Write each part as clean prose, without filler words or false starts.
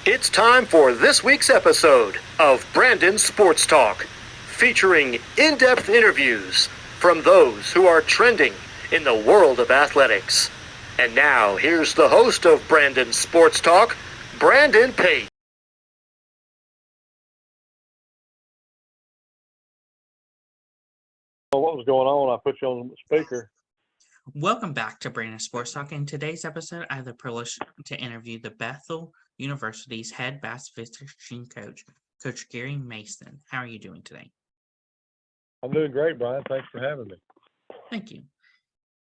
It's time for this week's episode of Brandon Sports Talk, featuring in-depth interviews from those who are trending in the world of athletics. And now, here's the host of Brandon Sports Talk, Brandon Pate. What was going on? I put you on speaker. Welcome back to Brandon Sports Talk. In today's episode, I have the privilege to interview the Bethel University's head bass fishing coach, Coach Garry Mason. How are you doing today? I'm doing great, Brian. Thanks for having me. Thank you.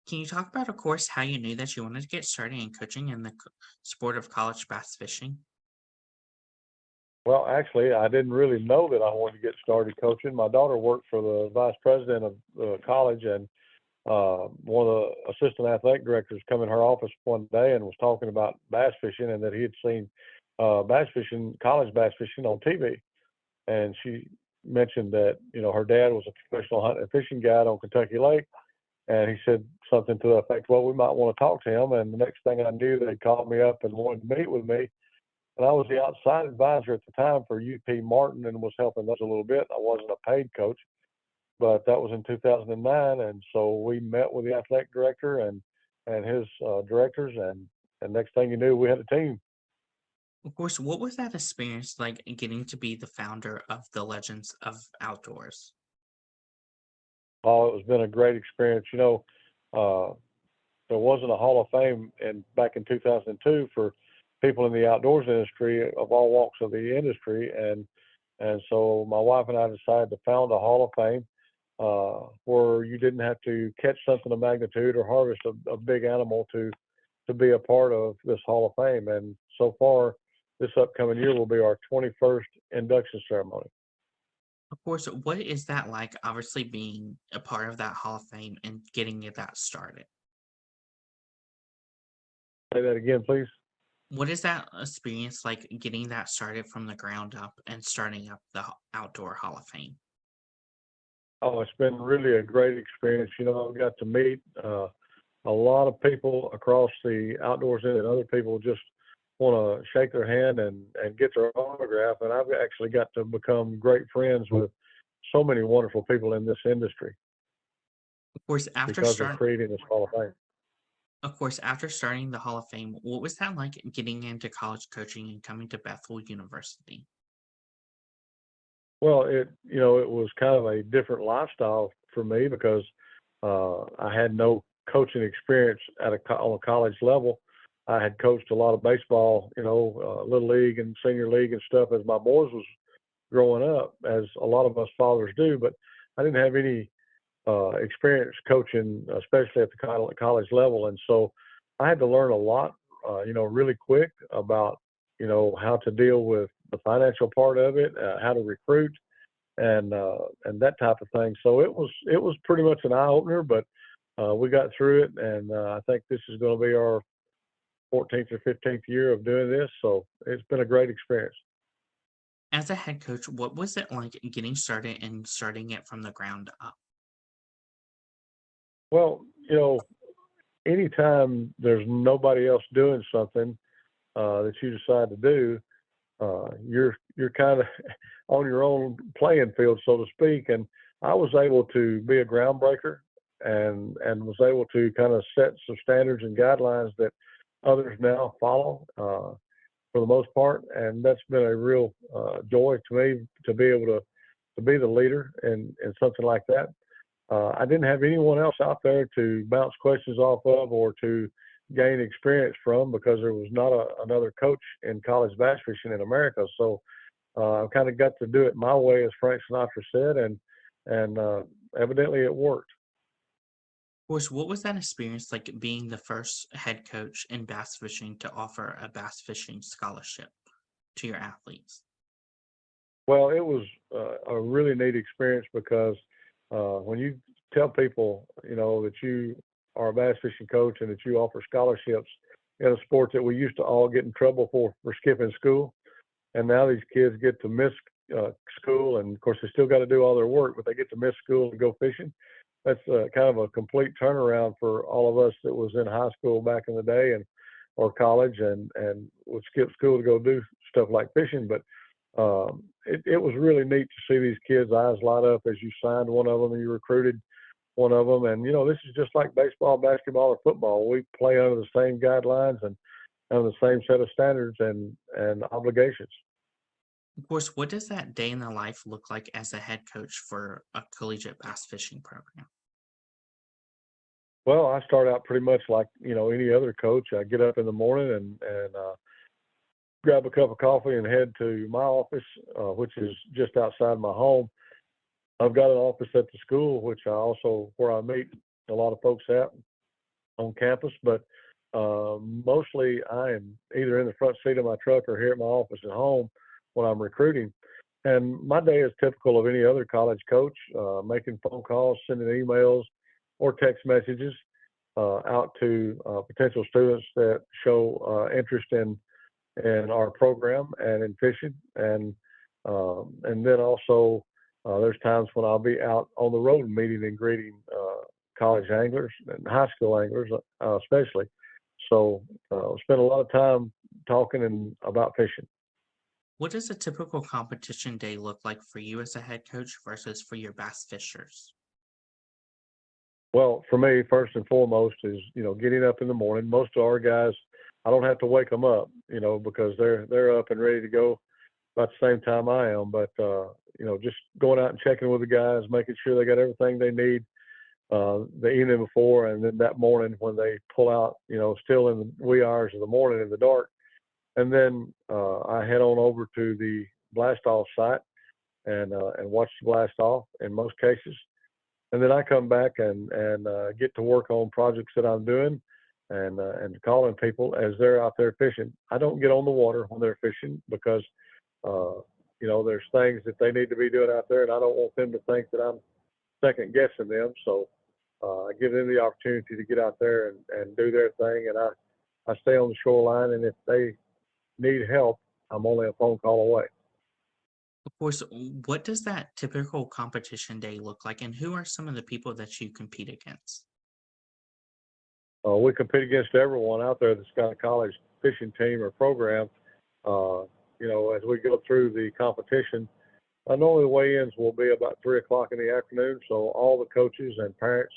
Can you talk about, of course, how you knew that you wanted to get started in coaching in the sport of college bass fishing? Well, actually, I didn't really know that I wanted to get started coaching. My daughter worked for the vice president of the college, and one of the assistant athletic directors come in her office one day and was talking about bass fishing, and that he had seen college bass fishing on TV. And she mentioned that, her dad was a professional hunting and fishing guide on Kentucky Lake. And he said something to the effect, well, we might want to talk to him. And the next thing I knew, they called me up and wanted to meet with me. And I was the outside advisor at the time for UP Martin and was helping us a little bit. I wasn't a paid coach, but that was in 2009. And so we met with the athletic director and his directors. And next thing you knew, we had a team. Of course, what was that experience like getting to be the founder of the Legends of Outdoors? Oh, it's been a great experience. There wasn't a Hall of Fame back in 2002 for people in the outdoors industry of all walks of the industry. And so my wife and I decided to found a Hall of Fame where you didn't have to catch something of magnitude or harvest a big animal to be a part of this Hall of Fame. And so far, this upcoming year will be our 21st induction ceremony. Of course, what is that like, obviously being a part of that Hall of Fame and getting that started? Say that again, please. What is that experience like getting that started from the ground up and starting up the Outdoor Hall of Fame? Oh, it's been really a great experience. I've got to meet a lot of people across the outdoors and other people just want to shake their hand and get their autograph. And I've actually got to become great friends with so many wonderful people in this industry. Of course, because of creating this Hall of Fame. Of course, after starting the Hall of Fame, what was that like getting into college coaching and coming to Bethel University? Well, it was kind of a different lifestyle for me because I had no coaching experience on a college level. I had coached a lot of baseball, little league and senior league and stuff as my boys was growing up, as a lot of us fathers do. But I didn't have any experience coaching, especially at the college level. And so I had to learn a lot, really quick about, how to deal with the financial part of it, how to recruit and that type of thing. So it was pretty much an eye opener, but we got through it. And I think this is going to be our 14th or 15th year of doing this. So it's been a great experience. As a head coach, what was it like getting started and starting it from the ground up? Well, anytime there's nobody else doing something that you decide to do, you're kind of on your own playing field, so to speak. And I was able to be a groundbreaker and was able to kind of set some standards and guidelines that others now follow for the most part. And that's been a real joy to me to be able to be the leader in something like that. I didn't have anyone else out there to bounce questions off of or to gain experience from because there was not another coach in college bass fishing in America. So I kind of got to do it my way, as Frank Sinatra said, and evidently it worked. Of course, what was that experience like being the first head coach in bass fishing to offer a bass fishing scholarship to your athletes? Well, it was a really neat experience because when you tell people, that you are a bass fishing coach and that you offer scholarships in a sport that we used to all get in trouble for skipping school, and now these kids get to miss school, and of course they still got to do all their work, but they get to miss school to go fishing. That's kind of a complete turnaround for all of us that was in high school back in the day or college and would skip school to go do stuff like fishing, but it was really neat to see these kids' eyes light up as you signed one of them and you recruited one of them. And, this is just like baseball, basketball, or football. We play under the same guidelines and under the same set of standards and obligations. Of course, what does that day in the life look like as a head coach for a collegiate bass fishing program? Well, I start out pretty much like, any other coach. I get up in the morning and grab a cup of coffee and head to my office, which is just outside my home. I've got an office at the school, where I meet a lot of folks at on campus, but mostly I am either in the front seat of my truck or here at my office at home when I'm recruiting. And my day is typical of any other college coach, making phone calls, sending emails or text messages out to potential students that show interest in our program and in fishing. And then also there's times when I'll be out on the road meeting and greeting college anglers and high school anglers, especially. So spend a lot of time talking about fishing. What does a typical competition day look like for you as a head coach versus for your bass fishers? Well, for me, first and foremost is, getting up in the morning. Most of our guys, I don't have to wake them up, because they're up and ready to go about the same time I am. But, just going out and checking with the guys, making sure they got everything they need the evening before. And then that morning when they pull out, still in the wee hours of the morning in the dark. And then I head on over to the blast off site and watch the blast off in most cases. And then I come back and get to work on projects that I'm doing and calling people as they're out there fishing. I don't get on the water when they're fishing because, there's things that they need to be doing out there, and I don't want them to think that I'm second guessing them. So I give them the opportunity to get out there and do their thing. And I stay on the shoreline, and if they need help, I'm only a phone call away. Of course, what does that typical competition day look like, and who are some of the people that you compete against? We compete against everyone out there that's got a college fishing team or program. As we go through the competition, normally the weigh-ins will be about 3 o'clock in the afternoon. So all the coaches and parents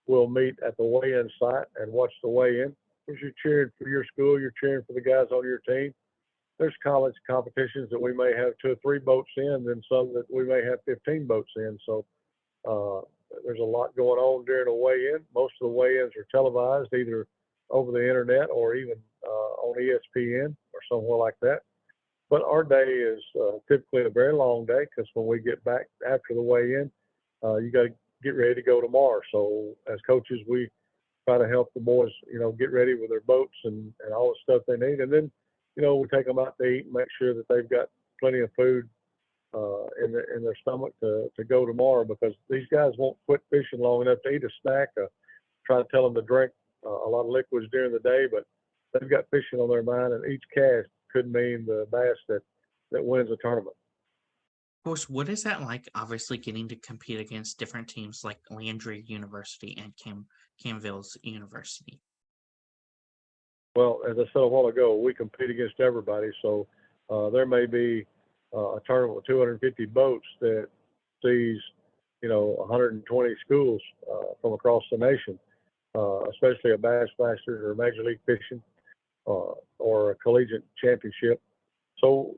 will meet at the weigh-in site and watch the weigh-in. If you're cheering for your school, you're cheering for the guys on your team. There's college competitions that we may have 2 or 3 boats in, and some that we may have 15 boats in. So there's a lot going on during a weigh-in. Most of the weigh-ins are televised either over the internet or even on ESPN or somewhere like that. But our day is typically a very long day because when we get back after the weigh-in, you got to get ready to go tomorrow. So as coaches, we try to help the boys, get ready with their boats and all the stuff they need. And then, we take them out to eat and make sure that they've got plenty of food in their stomach to go tomorrow, because these guys won't quit fishing long enough to eat a snack. Try to tell them to drink a lot of liquids during the day, but they've got fishing on their mind, and each cast could mean the bass that wins a tournament. Of course, what is that like, obviously getting to compete against different teams like Landry University and Camville's University? Well, as I said a while ago, we compete against everybody. So there may be a tournament with 250 boats that sees, 120 schools from across the nation, especially a Bass Masters or Major League Fishing or a collegiate championship. So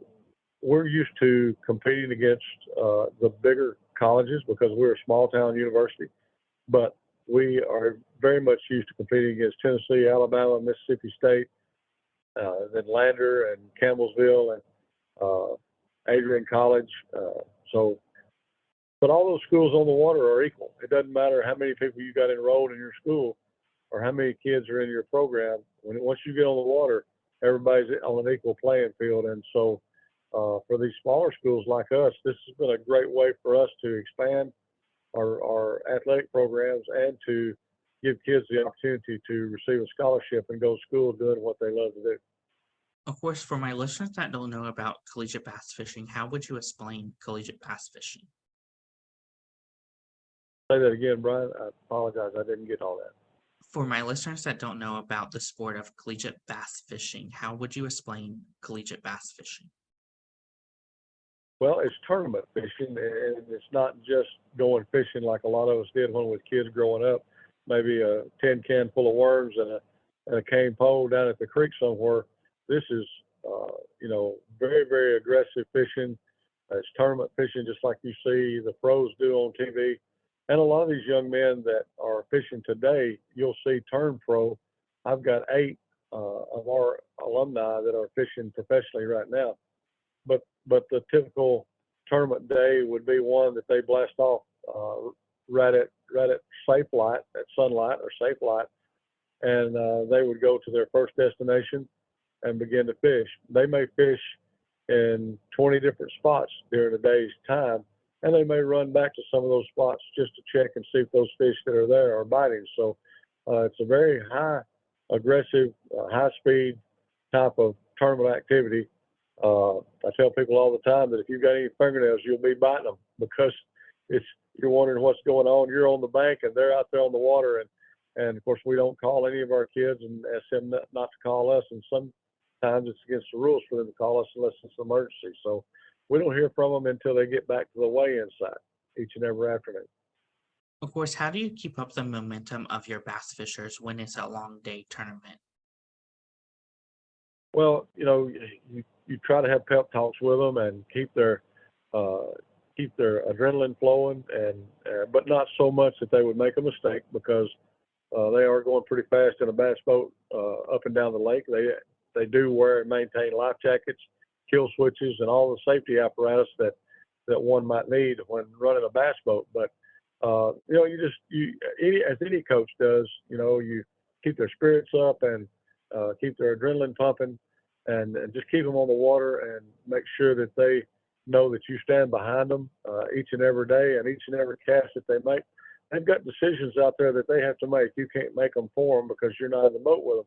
we're used to competing against the bigger colleges because we're a small town university, but we are very much used to competing against Tennessee, Alabama, Mississippi State, then Lander and Campbellsville and Adrian College. But all those schools on the water are equal. It doesn't matter how many people you got enrolled in your school or how many kids are in your program. Once you get on the water, everybody's on an equal playing field. And so for these smaller schools like us, this has been a great way for us to expand our athletic programs and to give kids the opportunity to receive a scholarship and go to school doing what they love to do. Of course, for my listeners that don't know about collegiate bass fishing, how would you explain collegiate bass fishing? Say that again, Brian. I apologize. I didn't get all that. For my listeners that don't know about the sport of collegiate bass fishing, how would you explain collegiate bass fishing? Well, it's tournament fishing, and it's not just going fishing like a lot of us did when we were kids growing up. Maybe a tin can full of worms and a cane pole down at the creek somewhere. This is, very, very aggressive fishing. It's tournament fishing, just like you see the pros do on TV. And a lot of these young men that are fishing today, you'll see turn pro. I've got 8 of our alumni that are fishing professionally right now. But the typical tournament day would be one that they blast off right at safe light, at sunlight or safe light, and they would go to their first destination and begin to fish. They may fish in 20 different spots during a day's time, and they may run back to some of those spots just to check and see if those fish that are there are biting. So it's a very high aggressive, high speed type of tournament activity. I tell people all the time that if you've got any fingernails, you'll be biting them because you're wondering what's going on. You're on the bank and they're out there on the water, and of course we don't call any of our kids and ask them not to call us. And sometimes it's against the rules for them to call us unless it's an emergency. So we don't hear from them until they get back to the weigh-in site each and every afternoon. Of course, how do you keep up the momentum of your bass fishers when it's a long day tournament? Well, you try to have pep talks with them and keep their adrenaline flowing, and but not so much that they would make a mistake, because they are going pretty fast in a bass boat up and down the lake. They do wear and maintain life jackets, kill switches, and all the safety apparatus that one might need when running a bass boat. But as any coach does, you keep their spirits up and keep their adrenaline pumping, and just keep them on the water and make sure that they know that you stand behind them each and every day, and each and every cast that they make. They've got decisions out there that they have to make. You can't make them for them because you're not in the boat with them.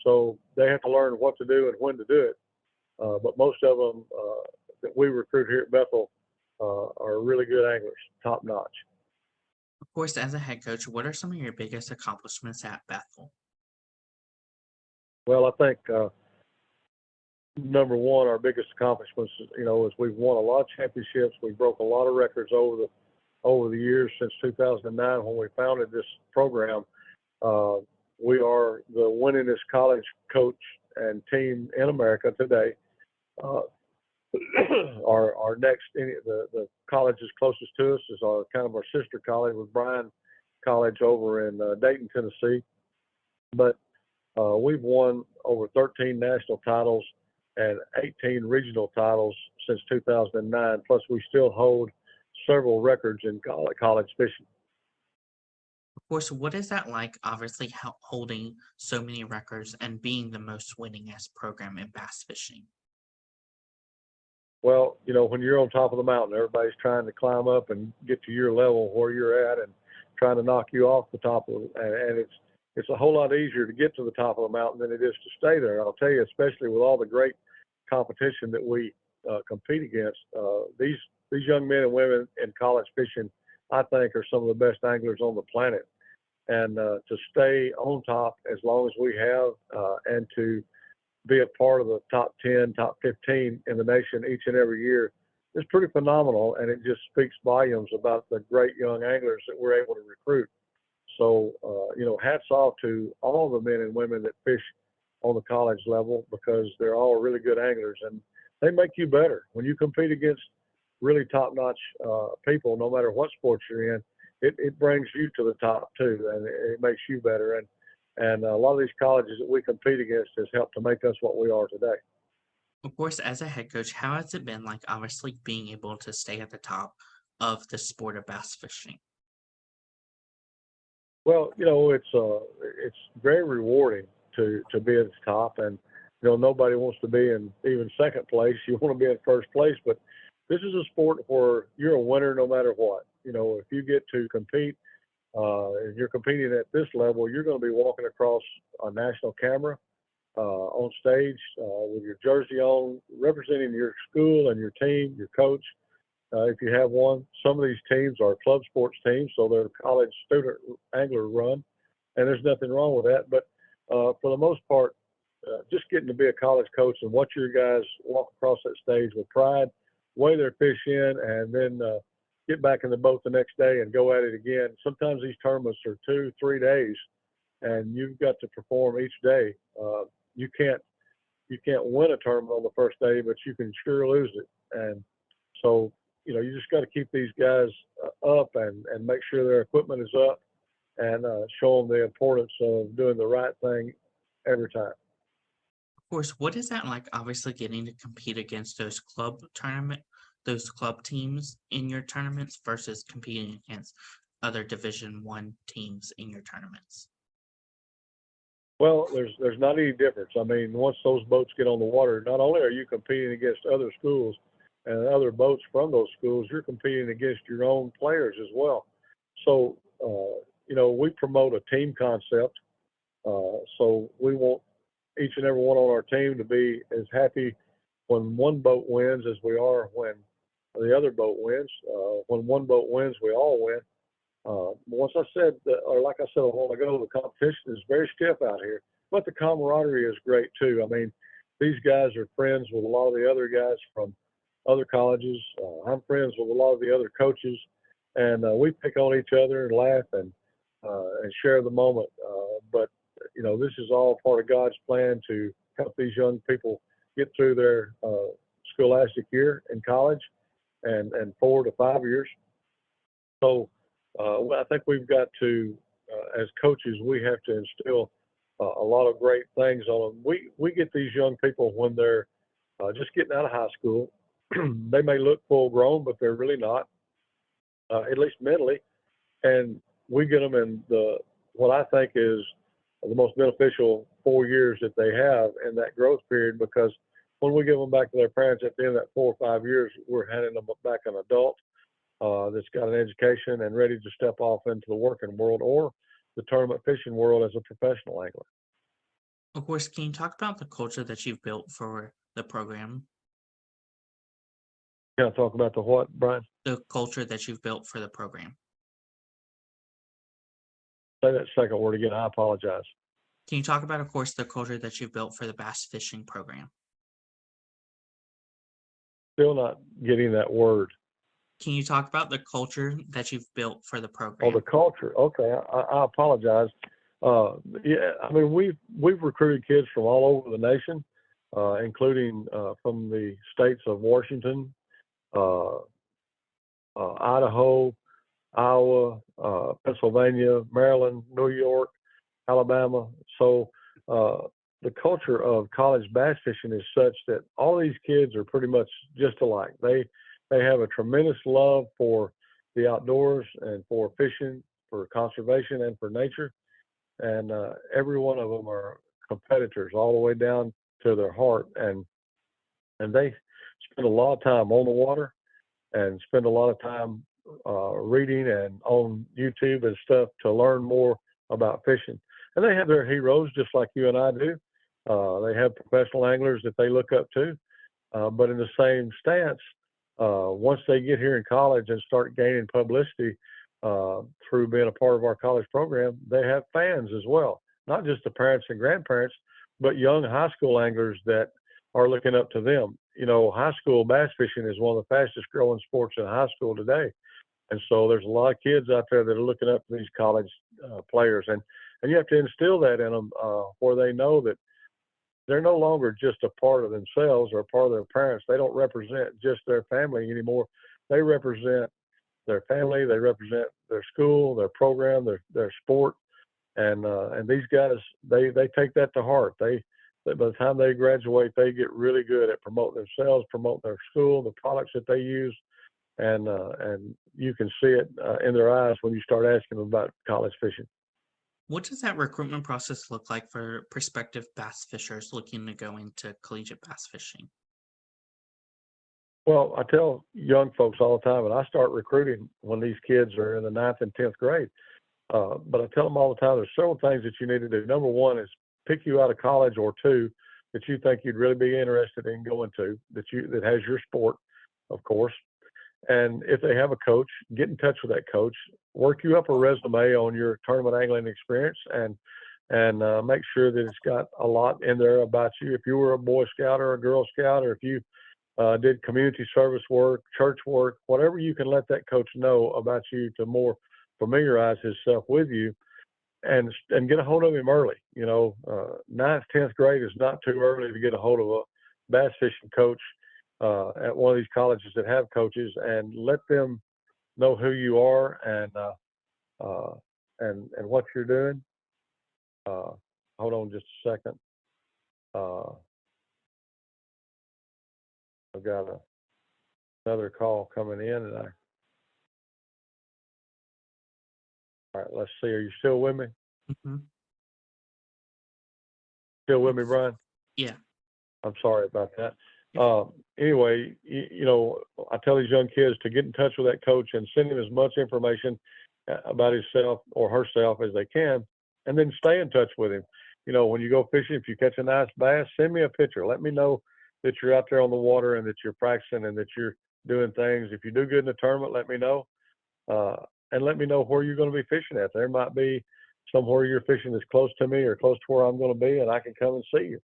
So they have to learn what to do and when to do it. But most of them that we recruit here at Bethel are really good anglers, top notch. Of course, as a head coach, what are some of your biggest accomplishments at Bethel? Well, I think number one, our biggest accomplishments, is we've won a lot of championships. We broke a lot of records over the years since 2009 when we founded this program. We are the winningest college coach and team in America today. Our next, the colleges closest to us is our sister college with Bryan College over in Dayton, Tennessee. But we've won over 13 national titles and 18 regional titles since 2009. Plus, we still hold several records in college fishing. Of course, what is that like, obviously holding so many records and being the most winningest program in bass fishing? Well, when you're on top of the mountain, everybody's trying to climb up and get to your level where you're at and trying to knock you off the top of it. And it's a whole lot easier to get to the top of the mountain than it is to stay there. I'll tell you, especially with all the great competition that we compete against, these young men and women in college fishing, I think, are some of the best anglers on the planet. And to stay on top as long as we have, and to be a part of the top 10, top 15 in the nation each and every year is pretty phenomenal. And it just speaks volumes about the great young anglers that we're able to recruit. So, hats off to all the men and women that fish on the college level, because they're all really good anglers, and they make you better. When you compete against really top-notch people, no matter what sport you're in, it brings you to the top too, and it makes you better. And a lot of these colleges that we compete against has helped to make us what we are today. Of course, as a head coach, how has it been like, obviously, being able to stay at the top of the sport of bass fishing? Well, it's very rewarding to be at the top, and nobody wants to be in even second place. You want to be in first place, but this is a sport where you're a winner no matter what. If you get to compete, and you're competing at this level, you're going to be walking across a national camera on stage with your jersey on, representing your school and your team, your coach, if you have one. Some of these teams are club sports teams, so they're college student angler run. and there's nothing wrong with that. But for the most part, just getting to be a college coach and watch your guys walk across that stage with pride, weigh their fish in, and then get back in the boat the next day and go at it again. Sometimes these tournaments are 2-3 days, and you've got to perform each day. You can't win a tournament on the first day, but you can sure lose it. And so, you just got to keep these guys up and make sure their equipment is up and show them the importance of doing the right thing every time. Of course, what is that like? Obviously, getting to compete against those club teams in your tournaments versus competing against other Division I teams in your tournaments. Well, there's not any difference. I mean, once those boats get on the water, not only are you competing against other schools and other boats from those schools, you're competing against your own players as well. So, we promote a team concept. So we want each and every one on our team to be as happy when one boat wins as we are when the other boat wins. When one boat wins, we all win. Once I said, like I said a while ago, the competition is very stiff out here, but the camaraderie is great too. I mean, these guys are friends with a lot of the other guys from other colleges. I'm friends with a lot of the other coaches, and we pick on each other and laugh and share the moment. But this is all part of God's plan to help these young people get through their scholastic year in college and 4 to 5 years. So I think we've got to, as coaches, we have to instill a lot of great things on them. We get these young people when they're just getting out of high school. They may look full grown, but they're really not, at least mentally. And we get them in what I think is the most beneficial 4 years that they have in that growth period, because when we give them back to their parents at the end of that 4 or 5 years, we're handing them back an adult that's got an education and ready to step off into the working world or the tournament fishing world as a professional angler. Of course, can you talk about the culture that you've built for the program? Can I talk about the what, Brian? The culture that you've built for the program. Say that second word again. I apologize. Can you talk about, of course, the culture that you've built for the bass fishing program? Still not getting that word. Can you talk about the culture that you've built for the Oh, program? the culture. Okay, I apologize. Yeah, I mean, we've recruited kids from all over the nation, including from the states of Washington, Idaho, Iowa, Pennsylvania, Maryland, New York, Alabama. So the culture of college bass fishing is such that all these kids are pretty much just alike. They have a tremendous love for the outdoors and for fishing, for conservation, and for nature. And every one of them are competitors all the way down to their heart. And they spend a lot of time on the water and spend a lot of time reading and on YouTube and stuff to learn more about fishing. And they have their heroes just like you and I do. They have professional anglers that they look up to. But in the same stance, once they get here in college and start gaining publicity through being a part of our college program, they have fans as well. Not just the parents and grandparents, but young high school anglers that are looking up to them. High school bass fishing is one of the fastest growing sports in high school today. And so there's a lot of kids out there that are looking up to these college players. And you have to instill that in them where they know that they're no longer just a part of themselves or a part of their parents. They don't represent just their family anymore. They represent their family. They represent their school, their program, their sport. And these guys, they take that to heart. By the time they graduate, they get really good at promoting themselves, promoting their school, the products that they use. And you can see it in their eyes when you start asking them about college fishing. What does that recruitment process look like for prospective bass fishers looking to go into collegiate bass fishing? Well, I tell young folks all the time, and I start recruiting when these kids are in the 9th and 10th grade. But I tell them all the time, there's several things that you need to do. Number one is pick you out of college or two that you think you'd really be interested in going to, that has your sport, of course. And if they have a coach, get in touch with that coach. work you up a resume on your tournament angling experience and make sure that it's got a lot in there about you. If you were a Boy Scout or a Girl Scout, or if you did community service work, church work, whatever you can let that coach know about you to more familiarize himself with you, and get a hold of him early. You know, 9th, 10th grade is not too early to get a hold of a bass fishing coach at one of these colleges that have coaches, and let them know who you are and what you're doing. Hold on just a second. I've got another call coming in, and all right, let's see. Are you still with me? Mm-hmm. Still with me, Brian? Yeah. I'm sorry about that. Yeah. Anyway, you know, I tell these young kids to get in touch with that coach and send him as much information about himself or herself as they can, and then stay in touch with him. You know, when you go fishing, if you catch a nice bass, send me a picture. Let me know that you're out there on the water and that you're practicing and that you're doing things. If you do good in the tournament, let me know. And let me know where you're going to be fishing at. There might be somewhere you're fishing that's close to me or close to where I'm going to be, and I can come and see you.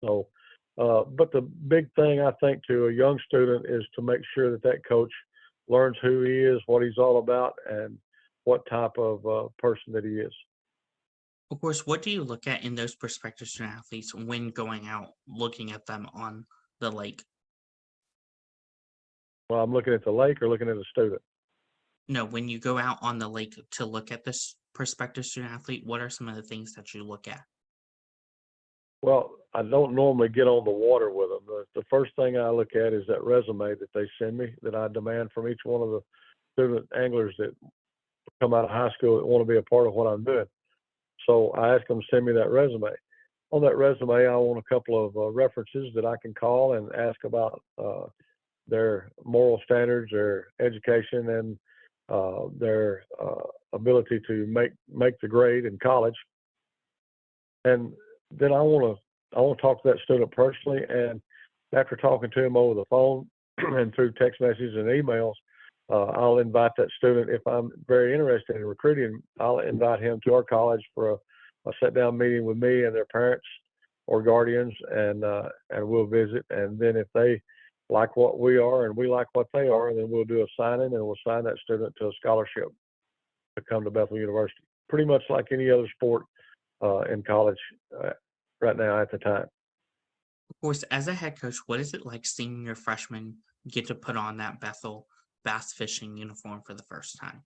So, but the big thing I think to a young student is to make sure that that coach learns who he is, what he's all about, and what type of person that he is. Of course, what do you look at in those prospective student athletes when going out, looking at them on the lake? Well, I'm looking at the lake or looking at a student. No, when you go out on the lake to look at this prospective student athlete, what are some of the things that you look at? Well, I don't normally get on the water with them. The first thing I look at is that resume that they send me, that I demand from each one of the student anglers that come out of high school that want to be a part of what I'm doing. So I ask them to send me that resume. On that resume, I want a couple of references that I can call and ask about their moral standards, their education, and their ability to make the grade in college. And then I want to talk to that student personally. And after talking to him over the phone and through text messages and emails, I'll invite that student. If I'm very interested in recruiting, I'll invite him to our college for a sit-down meeting with me and their parents or guardians, and we'll visit. And then if they like what we are and we like what they are, then we'll do a signing, and we'll sign that student to a scholarship to come to Bethel University. Pretty much like any other sport in college right now at the time. Of course, as a head coach, what is it like seeing your freshmen get to put on that Bethel bass fishing uniform for the first time?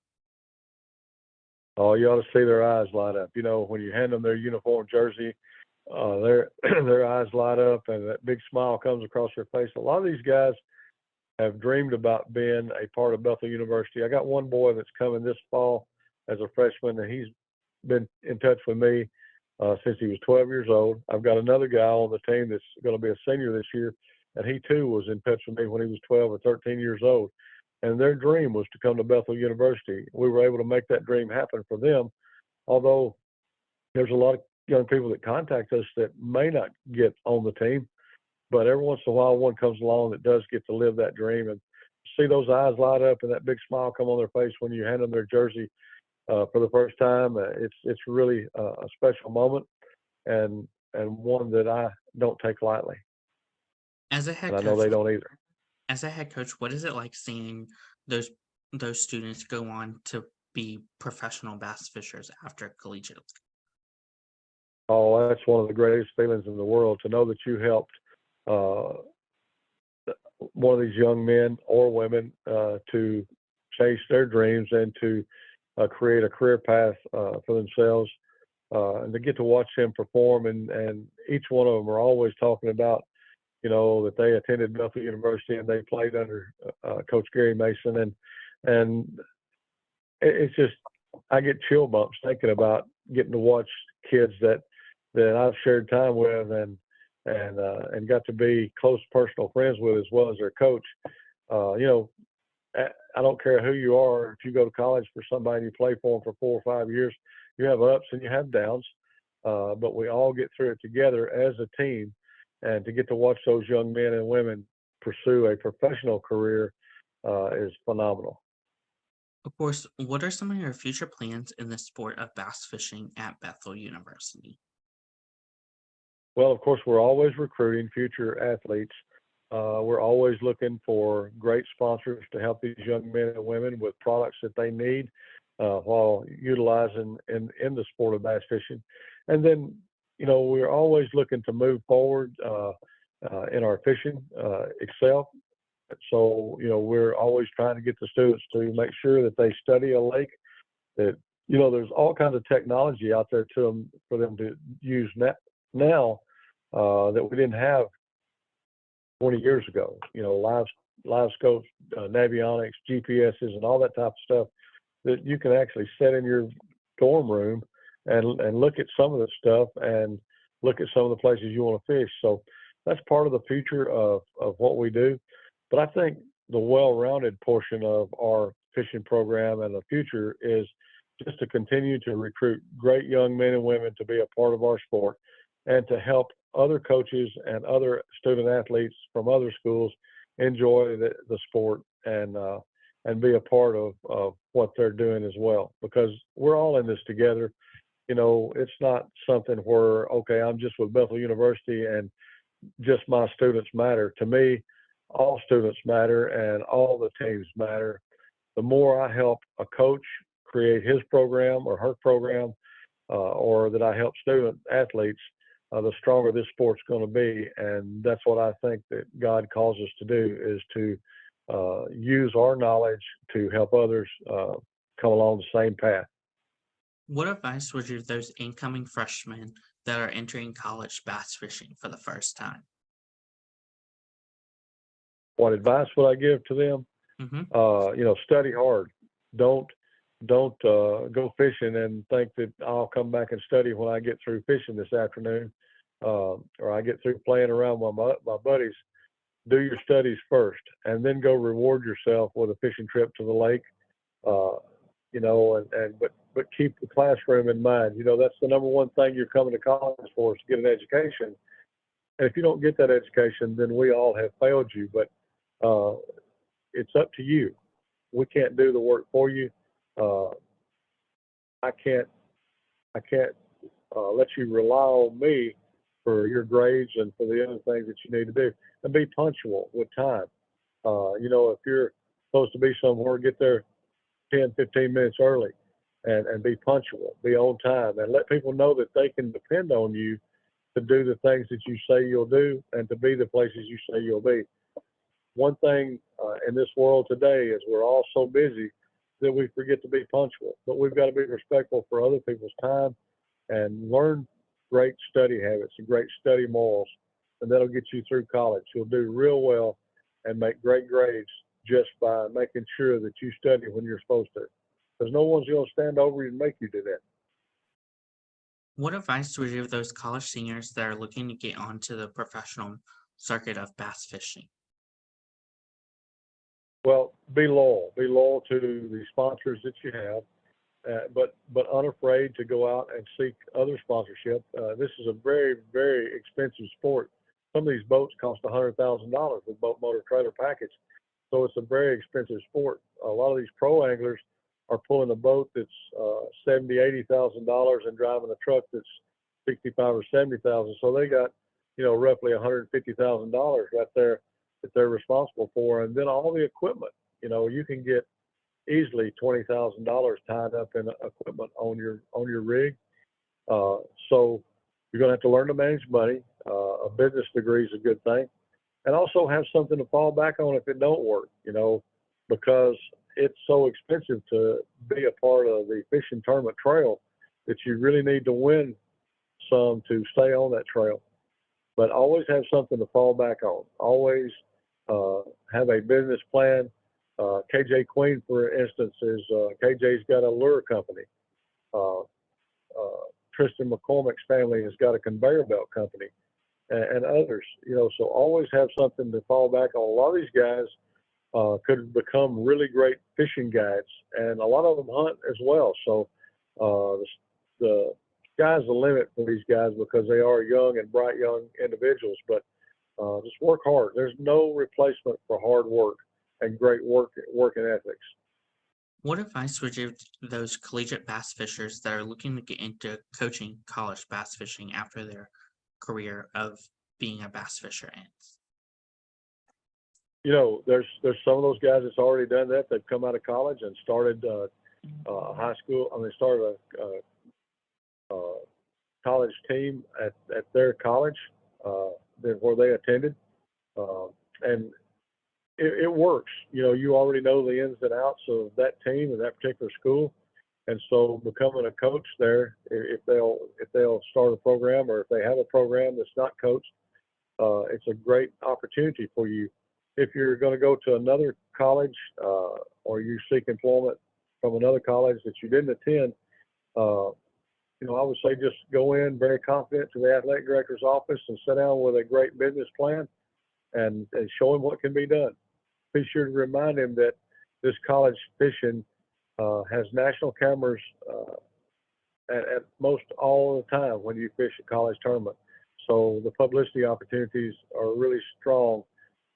Oh, you ought to see their eyes light up. You know, when you hand them their uniform jersey, their eyes light up and that big smile comes across their face. A lot of these guys have dreamed about being a part of Bethel University. I got one boy that's coming this fall as a freshman, and he's been in touch with me since he was 12 years old. I've got another guy on the team that's going to be a senior this year, and he too was in touch with me when he was 12 or 13 years old. And their dream was to come to Bethel University. We were able to make that dream happen for them, although there's a lot of young people that contact us that may not get on the team, but every once in a while one comes along that does get to live that dream, and see those eyes light up and that big smile come on their face when you hand them their jersey for the first time. It's really a special moment, and one that I don't take lightly. As a head And I know coach, they don't either. as a head coach, what is it like seeing those students go on to be professional bass fishers after collegiate? Oh, that's one of the greatest feelings in the world, to know that you helped one of these young men or women to chase their dreams and to create a career path for themselves, and to get to watch them perform. And each one of them are always talking about, you know, that they attended Bethel University and they played under Coach Garry Mason. And it's just, I get chill bumps thinking about getting to watch kids that I've shared time with and got to be close personal friends with, as well as their coach. You know, I don't care who you are. If you go to college for somebody and you play for them for 4 or 5 years, you have ups and you have downs, but we all get through it together as a team. And to get to watch those young men and women pursue a professional career is phenomenal. Of course, what are some of your future plans in the sport of bass fishing at Bethel University? Well, of course, we're always recruiting future athletes. We're always looking for great sponsors to help these young men and women with products that they need while utilizing in the sport of bass fishing. And then, we're always looking to move forward in our fishing, excel. So, we're always trying to get the students to make sure that they study a lake, that, there's all kinds of technology out there to them for them to use now that we didn't have 20 years ago. Live scopes, navionics, GPSs, and all that type of stuff that you can actually set in your dorm room and look at some of the stuff and look at some of the places you want to fish. So that's part of the future of what we do. But I think the well-rounded portion of our fishing program and the future is just to continue to recruit great young men and women to be a part of our sport and to help other coaches and other student athletes from other schools enjoy the sport and be a part of what they're doing as well, because we're all in this together. It's not something where, okay, I'm just with Bethel University and just my students matter. To me, all students matter and all the teams matter. The more I help a coach create his program or her program, or that I help student athletes, the stronger this sport's going to be. And that's what I think that God calls us to do, is to use our knowledge to help others come along the same path. What advice would you give those incoming freshmen that are entering college bass fishing for the first time? What advice would I give to them? Hmm. Study hard. Don't go fishing and think that I'll come back and study when I get through fishing this afternoon, or I get through playing around with my buddies. Do your studies first, and then go reward yourself with a fishing trip to the lake. But keep the classroom in mind. That's the number one thing you're coming to college for, is to get an education. And if you don't get that education, then we all have failed you. But it's up to you. We can't do the work for you. I can't let you rely on me for your grades and for the other things that you need to do. And be punctual with time. If you're supposed to be somewhere, get there 10, 15 minutes early and be punctual, be on time, and let people know that they can depend on you to do the things that you say you'll do and to be the places you say you'll be. One thing in this world today is we're all so busy that we forget to be punctual, but we've got to be respectful for other people's time and learn great study habits and great study morals, and that'll get you through college. You'll do real well and make great grades just by making sure that you study when you're supposed to, because no one's going to stand over you and make you do that. What advice would you give those college seniors that are looking to get onto the professional circuit of bass fishing? Well, be loyal. Be loyal to the sponsors that you have, but unafraid to go out and seek other sponsorship. This is a very, very expensive sport. Some of these boats cost $100,000 with boat motor trailer package, so it's a very expensive sport. A lot of these pro anglers are pulling a boat that's $70,000, $80,000 and driving a truck that's 65 or 70,000. So they got roughly $150,000 right there that they're responsible for, and then all the equipment. You can get easily $20,000 tied up in equipment on your rig. So you're going to have to learn to manage money. A business degree is a good thing, and also have something to fall back on if it don't work. Because it's so expensive to be a part of the fishing tournament trail that you really need to win some to stay on that trail. But always have something to fall back on. Always have a business plan. KJ Queen, for instance, KJ's got a lure company. Tristan McCormick's family has got a conveyor belt company, and others. So always have something to fall back on. A lot of these guys could become really great fishing guides, and a lot of them hunt as well. So the sky's the limit for these guys because they are young and bright young individuals. But just work hard. There's no replacement for hard work and great working ethics. What advice would you give those collegiate bass fishers that are looking to get into coaching college bass fishing after their career of being a bass fisher ends? There's some of those guys that's already done that. They've come out of college and started high school. I mean, started a college team at their college where they attended, and it works. You already know the ins and outs of that team and that particular school, and so becoming a coach there, if they'll start a program or if they have a program that's not coached, it's a great opportunity for you. If you're going to go to another college or you seek employment from another college that you didn't attend, I would say just go in very confident to the athletic director's office and sit down with a great business plan and show him what can be done. Be sure to remind him that this college fishing has national cameras at most all the time when you fish a college tournament. So the publicity opportunities are really strong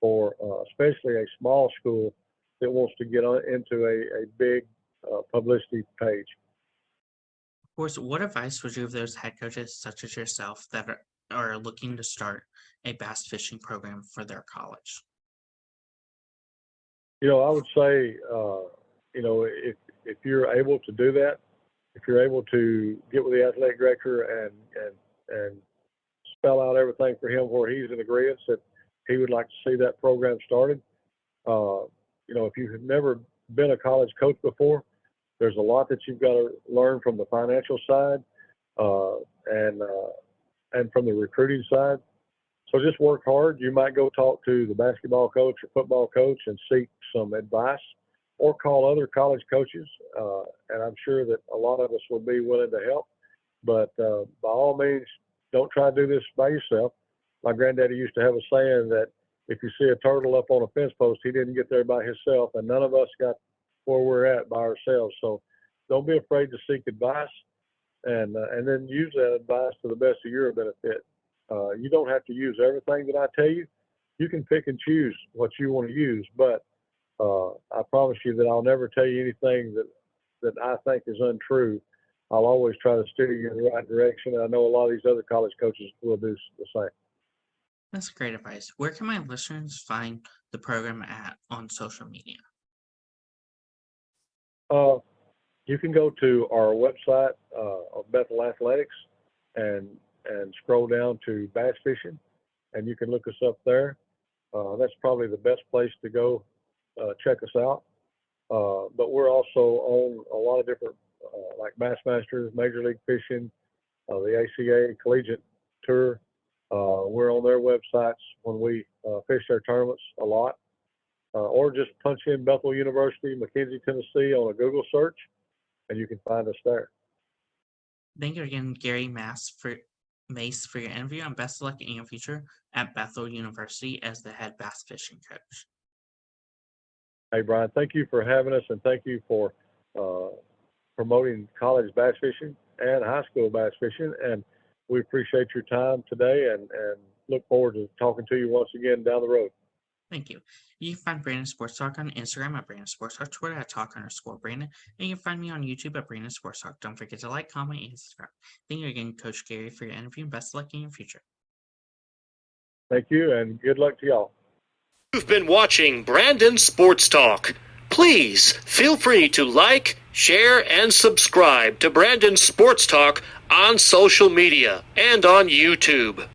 for especially a small school that wants to get into a big publicity page. Of course, what advice would you give those head coaches such as yourself that are looking to start a bass fishing program for their college? I would say, if you're able to do that, if you're able to get with the athletic director and spell out everything for him where he's in agreement that he would like to see that program started. If you have never been a college coach before, there's a lot that you've got to learn from the financial side and from the recruiting side. So just work hard. You might go talk to the basketball coach or football coach and seek some advice, or call other college coaches. And I'm sure that a lot of us will be willing to help. But by all means, don't try to do this by yourself. My granddaddy used to have a saying that if you see a turtle up on a fence post, he didn't get there by himself, and none of us got where we're at by ourselves. So don't be afraid to seek advice, and then use that advice to the best of your benefit. You don't have to use everything that I tell you. You can pick and choose what you want to use, but I promise you that I'll never tell you anything that I think is untrue. I'll always try to steer you in the right direction. And I know a lot of these other college coaches will do the same. That's great advice. Where can my listeners find the program on social media? You can go to our website of Bethel Athletics and scroll down to bass fishing, and you can look us up there. That's probably the best place to go check us out. But we're also on a lot of different, like Bassmasters, Major League Fishing, the ACA Collegiate Tour. We're on their websites when we fish their tournaments a lot. Or just punch in Bethel University, McKenzie, Tennessee on a Google search, and you can find us there. Thank you again, Garry Mace, for your interview, and best of luck in your future at Bethel University as the head bass fishing coach. Hey, Brian, thank you for having us, and thank you for promoting college bass fishing and high school bass fishing. And we appreciate your time today and look forward to talking to you once again down the road. Thank you. You can find Brandon Sports Talk on Instagram at Brandon Sports Talk, Twitter at Talk_Brandon, and you can find me on YouTube at Brandon Sports Talk. Don't forget to like, comment, and subscribe. Thank you again, Coach Garry, for your interview, and best of luck in your future. Thank you, and good luck to y'all. You've been watching Brandon Sports Talk. Please feel free to like, share, and subscribe to Brandon Sports Talk on social media and on YouTube.